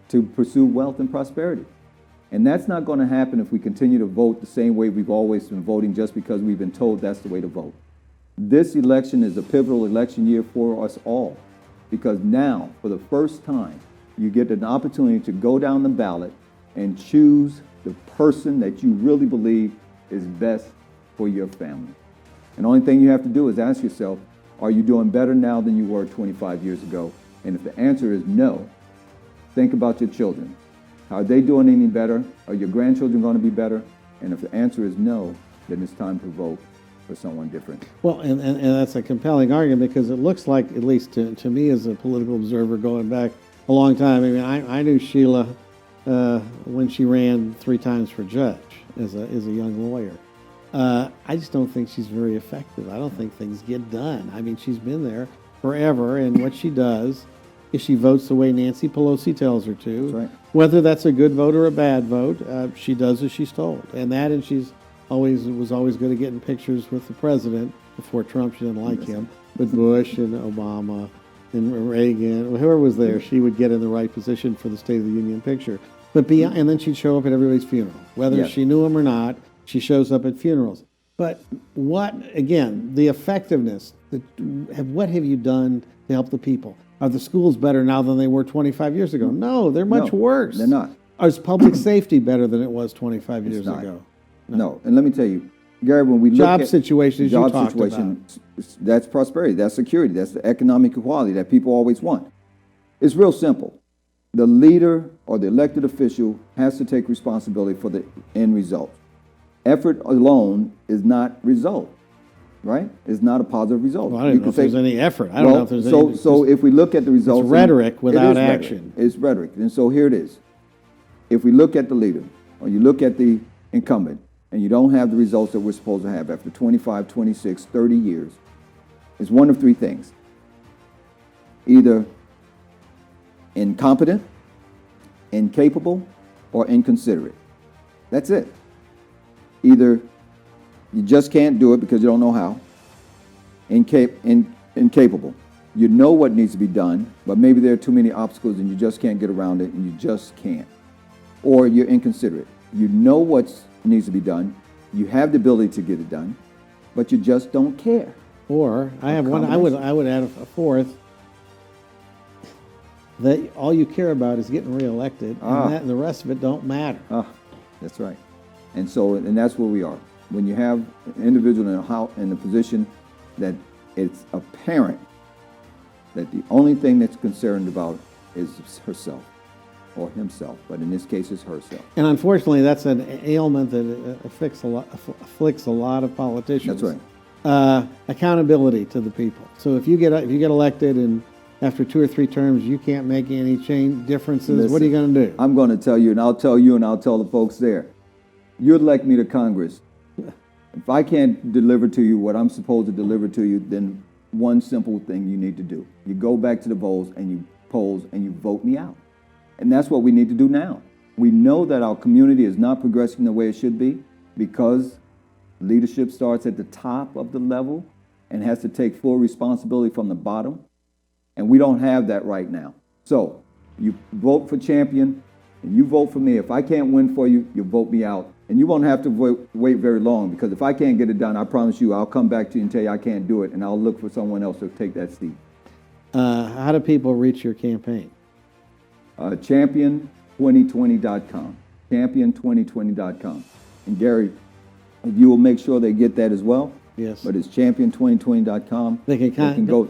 to pursue wealth and prosperity. And that's not going to happen if we continue to vote the same way we've always been voting just because we've been told that's the way to vote. This election is a pivotal election year for us all, because now, for the first time, you get an opportunity to go down the ballot and choose the person that you really believe is best for your family. And the only thing you have to do is ask yourself, are you doing better now than you were 25 years ago? And if the answer is no, think about your children. Are they doing any better? Are your grandchildren going to be better? And if the answer is no, then it's time to vote for someone different. Well, and that's a compelling argument, because it looks like, at least to me as a political observer going back a long time, I mean, I knew Sheila when she ran 3 times for judge as a young lawyer. I just don't think she's very effective. I don't think things get done. I mean, she's been there forever, and what she does is she votes the way Nancy Pelosi tells her to. That's right. Whether that's a good vote or a bad vote, she does as she's told. And she's was always good at getting pictures with the president. Before Trump, she didn't like him. With Bush and Obama and Reagan, whoever was there, she would get in the right position for the State of the Union picture. But beyond, and then she'd show up at everybody's funeral. Whether she knew him or not, she shows up at funerals. But what, again, the effectiveness, what have you done to help the people? Are the schools better now than they were 25 years ago? No, they're much worse. They're not. Is public safety better than it was 25 years ago? No. And let me tell you, Gary, when we look at job situations, you talked about. That's prosperity, that's security, that's the economic equality that people always want. It's real simple. The leader or the elected official has to take responsibility for the end result. Effort alone is not result, right? It's not a positive result. Well, I don't know if there's any effort. I don't know if there's any. So if we look at the results, it's rhetoric without action. It's rhetoric. And so here it is. If we look at the leader, or you look at the incumbent, and you don't have the results that we're supposed to have after 25, 26, 30 years, it's one of 3 things. Either incompetent, incapable, or inconsiderate. That's it. Either you just can't do it because you don't know how, incapable. You know what needs to be done, but maybe there are too many obstacles and you just can't get around it, and you just can't. Or you're inconsiderate. You know what needs to be done, you have the ability to get it done, but you just don't care. Or I have one. I would add a fourth. That all you care about is getting reelected, and the rest of it don't matter. That's right. And so, and that's where we are. When you have an individual in a position that it's apparent that the only thing that's concerned about is herself. or himself, but in this case, it's herself. And unfortunately, that's an ailment that afflicts a lot of politicians. That's right. Accountability to the people. So if you get elected and after 2 or 3 terms you can't make any differences, what are you going to do? I'm going to tell you, and I'll tell you, and I'll tell the folks there. You elect me to Congress. If I can't deliver to you what I'm supposed to deliver to you, then one simple thing you need to do. You go back to the polls and you vote me out. And that's what we need to do now. We know that our community is not progressing the way it should be because leadership starts at the top of the level and has to take full responsibility from the bottom. And we don't have that right now. So you vote for champion and you vote for me. If I can't win for you, you vote me out. And you won't have to wait very long because if I can't get it done, I promise you I'll come back to you and tell you I can't do it and I'll look for someone else to take that seat. How do people reach your campaign? Champion2020.com. Champion2020.com. And Gary, if you will make sure they get that as well. Yes. But it's champion2020.com. They can go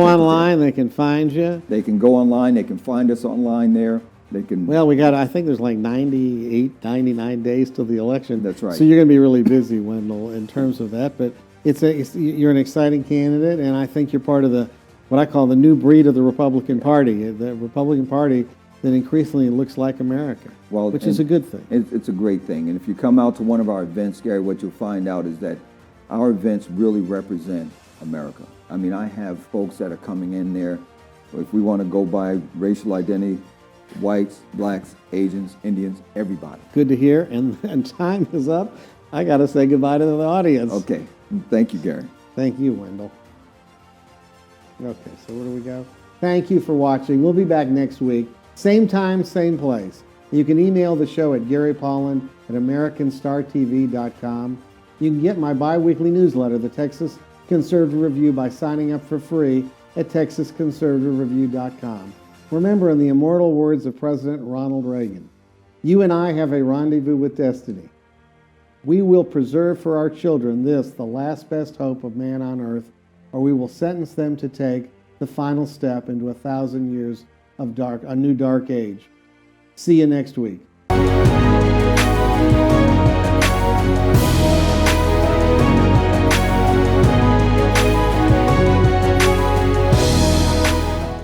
online. They can find you. They can go online. They can find us online there. They can. Well, I think there's like 99 days till the election. That's right. So you're going to be really busy, Wendell, in terms of that. But you're an exciting candidate, and I think you're part of what I call the new breed of the Republican Party. The Republican Party that increasingly looks like America, which is a good thing. It's a great thing. And if you come out to one of our events, Gary, what you'll find out is that our events really represent America. I mean, I have folks that are coming in there, if we want to go by racial identity, whites, blacks, Asians, Indians, everybody. Good to hear. And time is up. I got to say goodbye to the audience. Okay. Thank you, Gary. Thank you, Wendell. Okay, so where do we go? Thank you for watching. We'll be back next week. Same time, same place. You can email the show at GaryPolland@AmericanStarTV.com. You can get my bi-weekly newsletter, the Texas Conservative Review, by signing up for free at TexasConservativeReview.com. Remember, in the immortal words of President Ronald Reagan, you and I have a rendezvous with destiny. We will preserve for our children this, the last best hope of man on earth, or we will sentence them to take the final step into 1,000 years of a new dark age. See you next week.